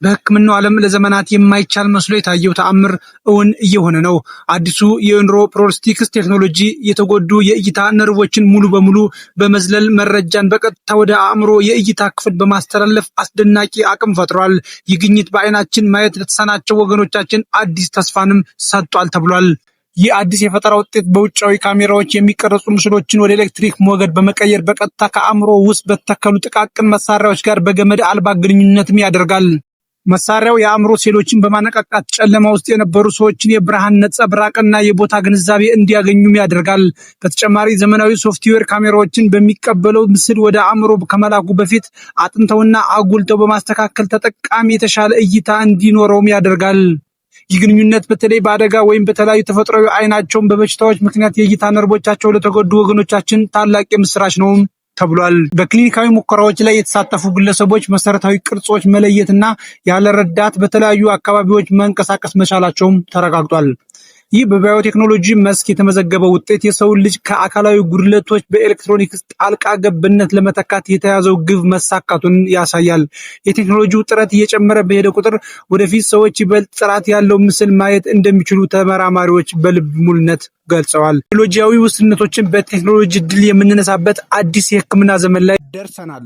በሕክምናው ዓለም ለዘመናት የማይቻል መስሎ የታየው ተአምር እውን እየሆነ ነው። አዲሱ የኒውሮ ፕሮስቴቲክስ ቴክኖሎጂ የተጎዱ የእይታ ነርቮችን ሙሉ በሙሉ በመዝለል መረጃን በቀጥታ ወደ አእምሮ የእይታ ክፍል በማስተላለፍ አስደናቂ አቅም ፈጥሯል። ይህ ግኝት በዓይናችን ማየት ለተሳናቸው ወገኖቻችን አዲስ ተስፋንም ሰጥቷል ተብሏል። ይህ አዲስ የፈጠራ ውጤት በውጫዊ ካሜራዎች የሚቀረጹ ምስሎችን ወደ ኤሌክትሪክ ሞገድ በመቀየር በቀጥታ ከአእምሮ ውስጥ በተተከሉ ጥቃቅን መሳሪያዎች ጋር በገመድ አልባ ግንኙነትም ያደርጋል። መሳሪያው የአእምሮ ሴሎችን በማነቃቃት ጨለማ ውስጥ የነበሩ ሰዎችን የብርሃን ነጸብራቅና የቦታ ግንዛቤ እንዲያገኙም ያደርጋል። በተጨማሪ ዘመናዊ ሶፍትዌር ካሜራዎችን በሚቀበለው ምስል ወደ አእምሮ ከመላኩ በፊት አጥንተውና አጉልተው በማስተካከል ተጠቃሚ የተሻለ እይታ እንዲኖረውም ያደርጋል። ይህ ግንኙነት በተለይ በአደጋ ወይም በተለያዩ ተፈጥሯዊ ዓይናቸውን በበሽታዎች ምክንያት የእይታ ነርቮቻቸው ለተጎዱ ወገኖቻችን ታላቅ የምስራች ነው ተብሏል። በክሊኒካዊ ሙከራዎች ላይ የተሳተፉ ግለሰቦች መሰረታዊ ቅርጾች መለየትና ያለ ረዳት በተለያዩ አካባቢዎች መንቀሳቀስ መቻላቸውም ተረጋግጧል። ይህ በባዮቴክኖሎጂ መስክ የተመዘገበው ውጤት የሰውን ልጅ ከአካላዊ ጉድለቶች በኤሌክትሮኒክስ ጣልቃ ገብነት ለመተካት የተያዘው ግብ መሳካቱን ያሳያል። የቴክኖሎጂው ጥረት እየጨመረ በሄደ ቁጥር ወደፊት ሰዎች ይበልጥ ጥራት ያለው ምስል ማየት እንደሚችሉ ተመራማሪዎች በልብ ሙሉነት ገልጸዋል። ቴክኖሎጂያዊ ውስንነቶችን በቴክኖሎጂ ድል የምንነሳበት አዲስ የሕክምና ዘመን ላይ ደርሰናል።